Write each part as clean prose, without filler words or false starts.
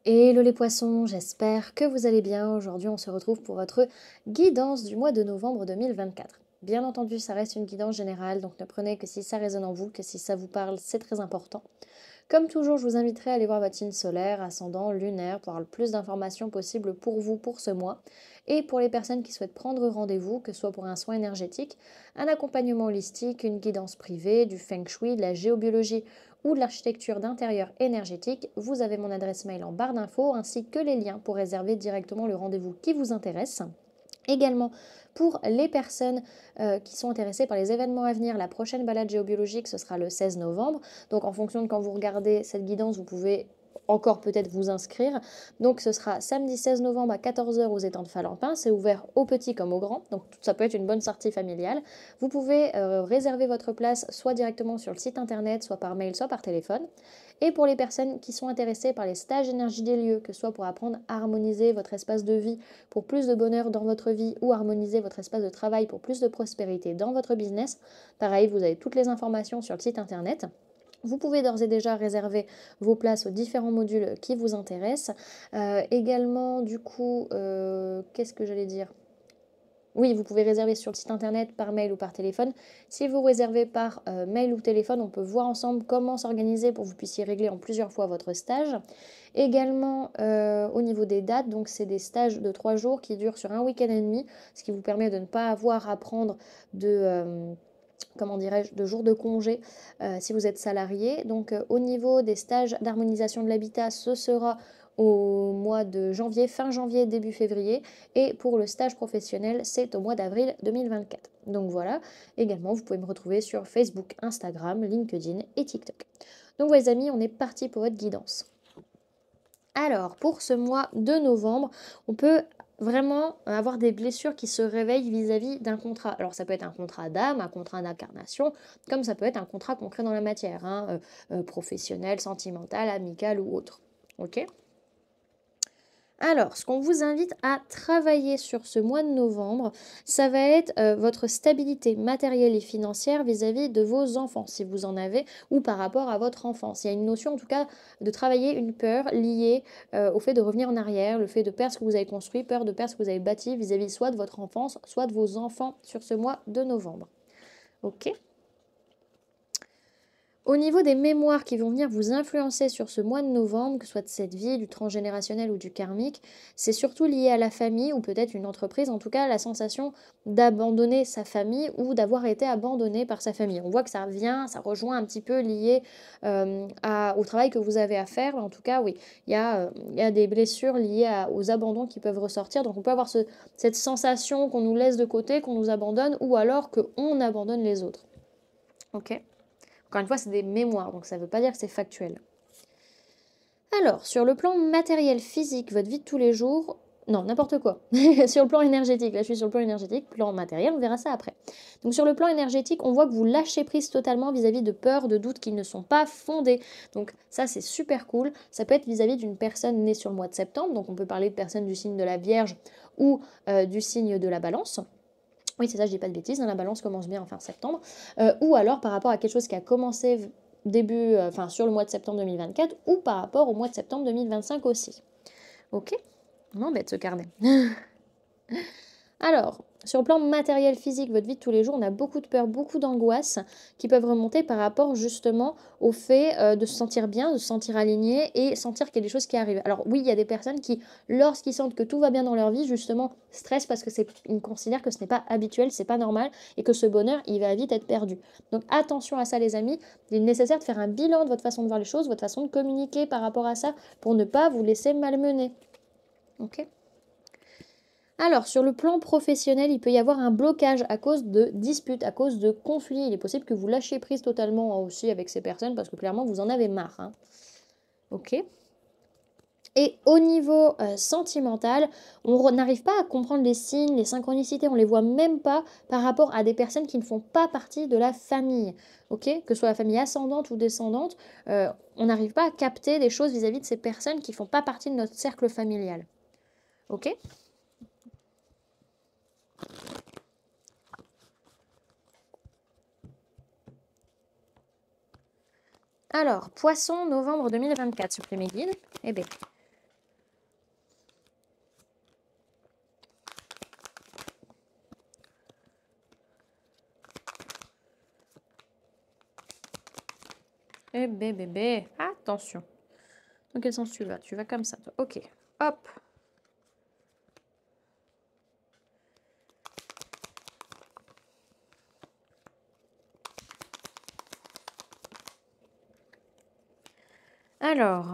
Hello les poissons, j'espère que vous allez bien. Aujourd'hui, on se retrouve pour votre guidance du mois de novembre 2024. Bien entendu, ça reste une guidance générale, donc ne prenez que si ça résonne en vous, que si ça vous parle, c'est très important. Comme toujours, je vous inviterai à aller voir votre signe solaire, ascendant, lunaire, pour avoir le plus d'informations possibles pour vous pour ce mois. Et pour les personnes qui souhaitent prendre rendez-vous, que ce soit pour un soin énergétique, un accompagnement holistique, une guidance privée, du feng shui, de la géobiologie ou de l'architecture d'intérieur énergétique, vous avez mon adresse mail en barre d'infos ainsi que les liens pour réserver directement le rendez-vous qui vous intéresse. Également, pour les personnes qui sont intéressées par les événements à venir, la prochaine balade géobiologique, ce sera le 16 novembre. Donc en fonction de quand vous regardez cette guidance, vous pouvez encore peut-être vous inscrire. Donc ce sera samedi 16 novembre à 14 h aux étangs de Falampin. C'est ouvert aux petits comme aux grands. Donc ça peut être une bonne sortie familiale. Vous pouvez réserver votre place soit directement sur le site internet, soit par mail, soit par téléphone. Et pour les personnes qui sont intéressées par les stages énergie des lieux, que ce soit pour apprendre à harmoniser votre espace de vie pour plus de bonheur dans votre vie ou harmoniser votre espace de travail pour plus de prospérité dans votre business, pareil, vous avez toutes les informations sur le site internet. Vous pouvez d'ores et déjà réserver vos places aux différents modules qui vous intéressent. Également, du coup, qu'est-ce que j'allais dire ? Oui, vous pouvez réserver sur le site internet, par mail ou par téléphone. Si vous réservez par mail ou téléphone, on peut voir ensemble comment s'organiser pour que vous puissiez régler en plusieurs fois votre stage. Également, au niveau des dates, donc c'est des stages de 3 jours qui durent sur un week-end et demi, ce qui vous permet de ne pas avoir à prendre comment dirais-je, de jours de congé si vous êtes salarié. Donc au niveau des stages d'harmonisation de l'habitat, ce sera au mois de janvier, fin janvier, début février. Et pour le stage professionnel, c'est au mois d'avril 2024. Donc voilà, également, vous pouvez me retrouver sur Facebook, Instagram, LinkedIn et TikTok. Donc les amis, on est parti pour votre guidance. Alors, pour ce mois de novembre, on peut vraiment avoir des blessures qui se réveillent vis-à-vis d'un contrat. Alors, ça peut être un contrat d'âme, un contrat d'incarnation, comme ça peut être un contrat concret dans la matière, hein, professionnel, sentimental, amical ou autre. Ok ? Alors, ce qu'on vous invite à travailler sur ce mois de novembre, ça va être votre stabilité matérielle et financière vis-à-vis de vos enfants, si vous en avez, ou par rapport à votre enfance. Il y a une notion, en tout cas, de travailler une peur liée au fait de revenir en arrière, le fait de perdre ce que vous avez construit, peur de perdre ce que vous avez bâti vis-à-vis soit de votre enfance, soit de vos enfants sur ce mois de novembre. Ok ? Au niveau des mémoires qui vont venir vous influencer sur ce mois de novembre, que ce soit de cette vie, du transgénérationnel ou du karmique, c'est surtout lié à la famille ou peut-être une entreprise, en tout cas la sensation d'abandonner sa famille ou d'avoir été abandonné par sa famille. On voit que ça vient, ça rejoint un petit peu lié au travail que vous avez à faire, mais en tout cas oui, il y a des blessures liées aux abandons qui peuvent ressortir, donc on peut avoir cette sensation qu'on nous laisse de côté, qu'on nous abandonne ou alors qu'on abandonne les autres. Ok ? Encore une fois, c'est des mémoires, donc ça ne veut pas dire que c'est factuel. Alors, sur le plan matériel, physique, votre vie de tous les jours, non, n'importe quoi. Sur le plan énergétique, là je suis sur le plan énergétique, plan matériel, on verra ça après. Donc sur le plan énergétique, on voit que vous lâchez prise totalement vis-à-vis de peurs, de doutes qui ne sont pas fondés. Donc ça c'est super cool. Ça peut être vis-à-vis d'une personne née sur le mois de septembre, donc on peut parler de personnes du signe de la Vierge ou du signe de la Balance. Oui, c'est ça, je dis pas de bêtises, hein, la balance commence bien en fin septembre. Ou alors par rapport à quelque chose qui a commencé sur le mois de septembre 2024 ou par rapport au mois de septembre 2025 aussi. Ok? On m'embête ce carnet. Alors, sur le plan matériel, physique, votre vie de tous les jours, on a beaucoup de peur, beaucoup d'angoisse qui peuvent remonter par rapport justement au fait de se sentir bien, de se sentir aligné et sentir qu'il y a des choses qui arrivent. Alors oui, il y a des personnes qui, lorsqu'ils sentent que tout va bien dans leur vie, justement, stressent parce que ils considèrent que ce n'est pas habituel, c'est pas normal et que ce bonheur, il va vite être perdu. Donc attention à ça les amis, il est nécessaire de faire un bilan de votre façon de voir les choses, votre façon de communiquer par rapport à ça pour ne pas vous laisser malmener. Ok ? Alors, sur le plan professionnel, il peut y avoir un blocage à cause de disputes, à cause de conflits. Il est possible que vous lâchiez prise totalement aussi avec ces personnes parce que clairement, vous en avez marre. Hein. Ok ? Et au niveau sentimental, on n'arrive pas à comprendre les signes, les synchronicités, on ne les voit même pas par rapport à des personnes qui ne font pas partie de la famille. Ok ? Que ce soit la famille ascendante ou descendante, on n'arrive pas à capter des choses vis-à-vis de ces personnes qui ne font pas partie de notre cercle familial. Ok ? Alors, Poisson, novembre 2024, supprimez guide. Eh bien, Très bébé. Attention. Dans quel sens tu vas? Tu vas comme ça, toi. Ok. Hop. Alors,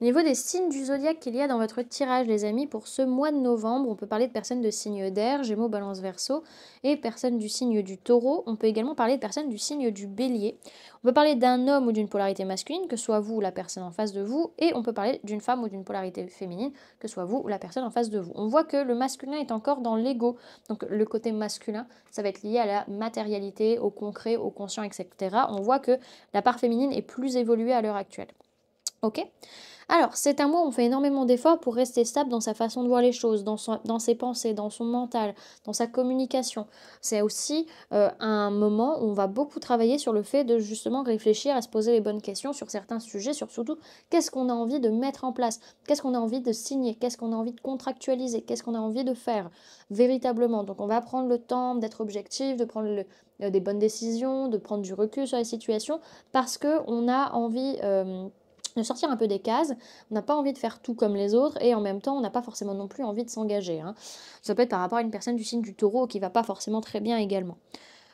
au niveau des signes du zodiaque qu'il y a dans votre tirage, les amis, pour ce mois de novembre, on peut parler de personnes de signe d'air, Gémeaux, Balance, Verseau, et personnes du signe du Taureau. On peut également parler de personnes du signe du Bélier. On peut parler d'un homme ou d'une polarité masculine, que soit vous ou la personne en face de vous, et on peut parler d'une femme ou d'une polarité féminine, que soit vous ou la personne en face de vous. On voit que le masculin est encore dans l'ego, donc le côté masculin, ça va être lié à la matérialité, au concret, au conscient, etc. On voit que la part féminine est plus évoluée à l'heure actuelle. Ok? Alors, c'est un mois où on fait énormément d'efforts pour rester stable dans sa façon de voir les choses, dans ses pensées, dans son mental, dans sa communication. C'est aussi un moment où on va beaucoup travailler sur le fait de justement réfléchir, à se poser les bonnes questions sur certains sujets, sur surtout qu'est-ce qu'on a envie de mettre en place, qu'est-ce qu'on a envie de signer, qu'est-ce qu'on a envie de contractualiser, qu'est-ce qu'on a envie de faire véritablement. Donc, on va prendre le temps d'être objectif, de prendre des bonnes décisions, de prendre du recul sur la situation, parce qu'on a envie de sortir un peu des cases, on n'a pas envie de faire tout comme les autres et en même temps on n'a pas forcément non plus envie de s'engager. Ça peut être par rapport à une personne du signe du Taureau qui va pas forcément très bien également.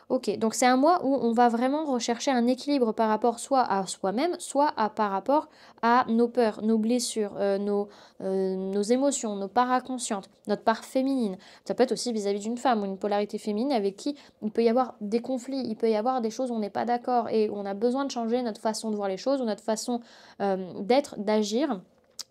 Ok, donc c'est un mois où on va vraiment rechercher un équilibre par rapport soit à soi-même, soit par rapport à nos peurs, nos blessures, nos émotions, nos parts inconscientes, notre part féminine. Ça peut être aussi vis-à-vis d'une femme ou une polarité féminine avec qui il peut y avoir des conflits, il peut y avoir des choses où on n'est pas d'accord et où on a besoin de changer notre façon de voir les choses ou notre façon d'être, d'agir,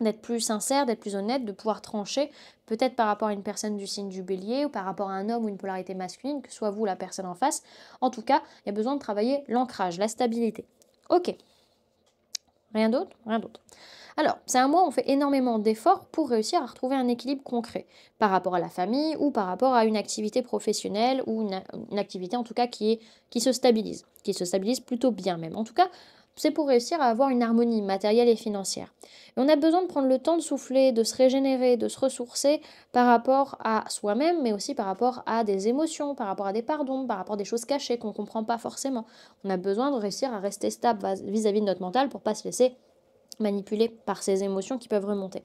d'être plus sincère, d'être plus honnête, de pouvoir trancher, peut-être par rapport à une personne du signe du Bélier ou par rapport à un homme ou une polarité masculine, que soit vous la personne en face. En tout cas, il y a besoin de travailler l'ancrage, la stabilité. Ok. Rien d'autre? Rien d'autre. Alors, c'est un mois où on fait énormément d'efforts pour réussir à retrouver un équilibre concret par rapport à la famille ou par rapport à une activité professionnelle ou une activité en tout cas qui se stabilise plutôt bien même. En tout cas, c'est pour réussir à avoir une harmonie matérielle et financière. Et on a besoin de prendre le temps de souffler, de se régénérer, de se ressourcer par rapport à soi-même, mais aussi par rapport à des émotions, par rapport à des pardons, par rapport à des choses cachées qu'on ne comprend pas forcément. On a besoin de réussir à rester stable vis-à-vis de notre mental pour ne pas se laisser manipulé par ces émotions qui peuvent remonter.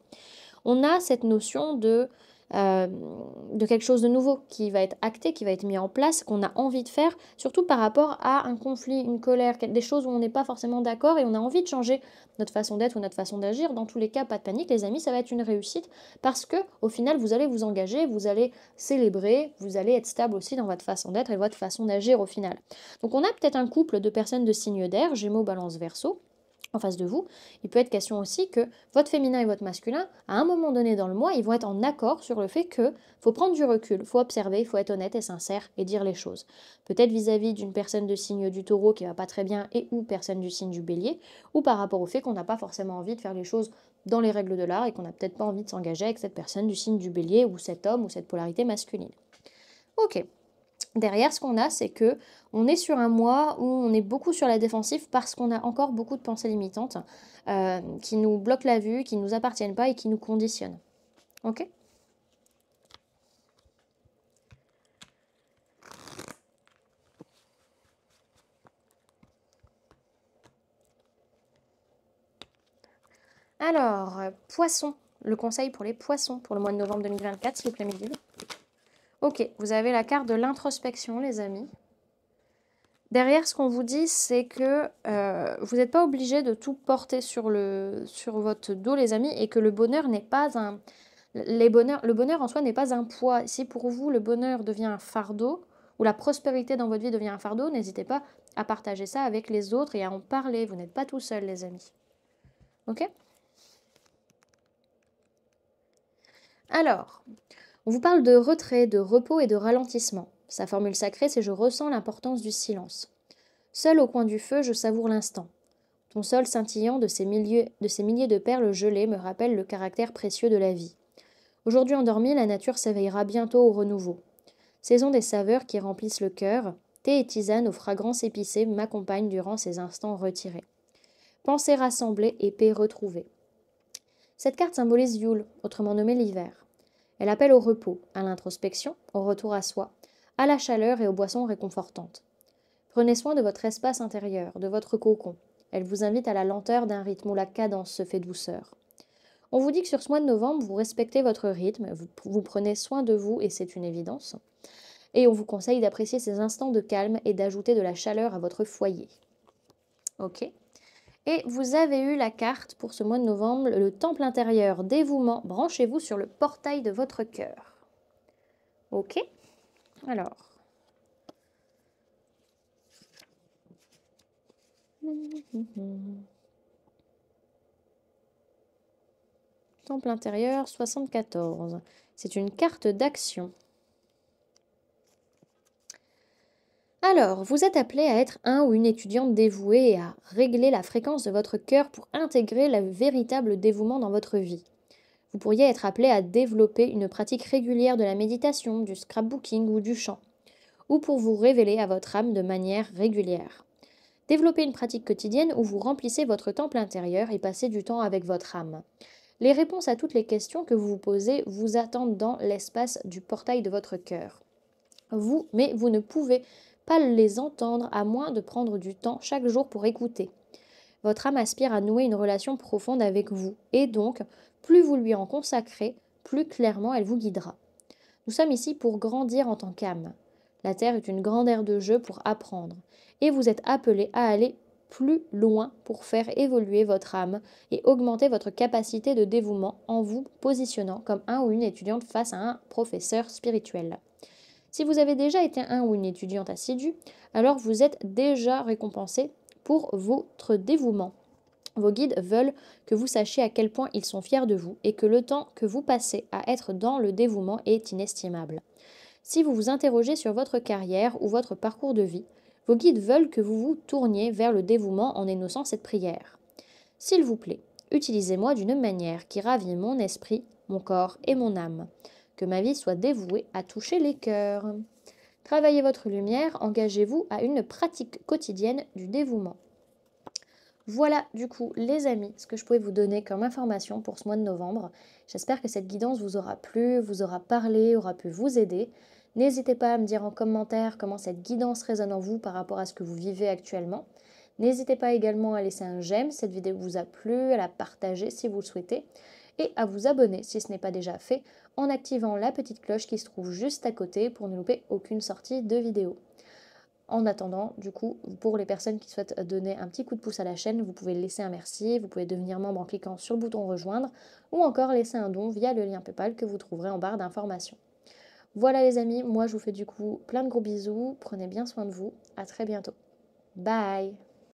On a cette notion de quelque chose de nouveau qui va être acté, qui va être mis en place, qu'on a envie de faire, surtout par rapport à un conflit, une colère, des choses où on n'est pas forcément d'accord et on a envie de changer notre façon d'être ou notre façon d'agir. Dans tous les cas, pas de panique, les amis, ça va être une réussite parce que au final, vous allez vous engager, vous allez célébrer, vous allez être stable aussi dans votre façon d'être et votre façon d'agir au final. Donc on a peut-être un couple de personnes de signe d'air, Gémeaux, Balance, Verseau, en face de vous. Il peut être question aussi que votre féminin et votre masculin, à un moment donné dans le mois, ils vont être en accord sur le fait que faut prendre du recul, faut observer, il faut être honnête et sincère et dire les choses. Peut-être vis-à-vis d'une personne de signe du Taureau qui va pas très bien et ou personne du signe du Bélier, ou par rapport au fait qu'on n'a pas forcément envie de faire les choses dans les règles de l'art et qu'on n'a peut-être pas envie de s'engager avec cette personne du signe du Bélier ou cet homme ou cette polarité masculine. Ok. Derrière, ce qu'on a, c'est que on est sur un mois où on est beaucoup sur la défensive parce qu'on a encore beaucoup de pensées limitantes qui nous bloquent la vue, qui ne nous appartiennent pas et qui nous conditionnent. Ok? Alors, poissons. Le conseil pour les poissons pour le mois de novembre 2024, s'il vous plaît, mes guides. Ok, vous avez la carte de l'introspection, les amis. Derrière, ce qu'on vous dit, c'est que vous n'êtes pas obligé de tout porter sur votre dos, les amis, et que le bonheur n'est pas le bonheur en soi n'est pas un poids. Si pour vous, le bonheur devient un fardeau, ou la prospérité dans votre vie devient un fardeau, n'hésitez pas à partager ça avec les autres et à en parler. Vous n'êtes pas tout seul, les amis. Ok? Alors, on vous parle de retrait, de repos et de ralentissement. Sa formule sacrée, c'est je ressens l'importance du silence. Seul au coin du feu, je savoure l'instant. Ton sol scintillant de ces milliers de perles gelées me rappelle le caractère précieux de la vie. Aujourd'hui endormie, la nature s'éveillera bientôt au renouveau. Saison des saveurs qui remplissent le cœur, thé et tisane aux fragrances épicées m'accompagnent durant ces instants retirés. Pensée rassemblée et paix retrouvée. Cette carte symbolise Yule, autrement nommé l'hiver. Elle appelle au repos, à l'introspection, au retour à soi, à la chaleur et aux boissons réconfortantes. Prenez soin de votre espace intérieur, de votre cocon. Elle vous invite à la lenteur d'un rythme où la cadence se fait douceur. On vous dit que sur ce mois de novembre, vous respectez votre rythme, vous prenez soin de vous et c'est une évidence. Et on vous conseille d'apprécier ces instants de calme et d'ajouter de la chaleur à votre foyer. Ok. Et vous avez eu la carte pour ce mois de novembre, le temple intérieur, dévouement, branchez-vous sur le portail de votre cœur. Ok. Alors. Temple intérieur 74. C'est une carte d'action. Alors, vous êtes appelé à être un ou une étudiante dévouée et à régler la fréquence de votre cœur pour intégrer le véritable dévouement dans votre vie. Vous pourriez être appelé à développer une pratique régulière de la méditation, du scrapbooking ou du chant, ou pour vous révéler à votre âme de manière régulière. Développez une pratique quotidienne où vous remplissez votre temple intérieur et passez du temps avec votre âme. Les réponses à toutes les questions que vous vous posez vous attendent dans l'espace du portail de votre cœur. Mais vous ne pouvez pas les entendre à moins de prendre du temps chaque jour pour écouter. Votre âme aspire à nouer une relation profonde avec vous, et donc, plus vous lui en consacrez, plus clairement elle vous guidera. Nous sommes ici pour grandir en tant qu'âme. La Terre est une grande aire de jeu pour apprendre, et vous êtes appelé à aller plus loin pour faire évoluer votre âme et augmenter votre capacité de dévouement en vous positionnant comme un ou une étudiante face à un professeur spirituel. Si vous avez déjà été un ou une étudiante assidue, alors vous êtes déjà récompensé pour votre dévouement. Vos guides veulent que vous sachiez à quel point ils sont fiers de vous et que le temps que vous passez à être dans le dévouement est inestimable. Si vous vous interrogez sur votre carrière ou votre parcours de vie, vos guides veulent que vous vous tourniez vers le dévouement en énonçant cette prière. S'il vous plaît, utilisez-moi d'une manière qui ravit mon esprit, mon corps et mon âme. Que ma vie soit dévouée à toucher les cœurs. Travaillez votre lumière, engagez-vous à une pratique quotidienne du dévouement. Voilà du coup les amis ce que je pouvais vous donner comme information pour ce mois de novembre. J'espère que cette guidance vous aura plu, vous aura parlé, aura pu vous aider. N'hésitez pas à me dire en commentaire comment cette guidance résonne en vous par rapport à ce que vous vivez actuellement. N'hésitez pas également à laisser un j'aime si cette vidéo vous a plu, à la partager si vous le souhaitez et à vous abonner si ce n'est pas déjà fait en activant la petite cloche qui se trouve juste à côté pour ne louper aucune sortie de vidéo. En attendant, du coup, pour les personnes qui souhaitent donner un petit coup de pouce à la chaîne, vous pouvez laisser un merci, vous pouvez devenir membre en cliquant sur le bouton rejoindre ou encore laisser un don via le lien PayPal que vous trouverez en barre d'informations. Voilà les amis, moi je vous fais du coup plein de gros bisous, prenez bien soin de vous, à très bientôt. Bye!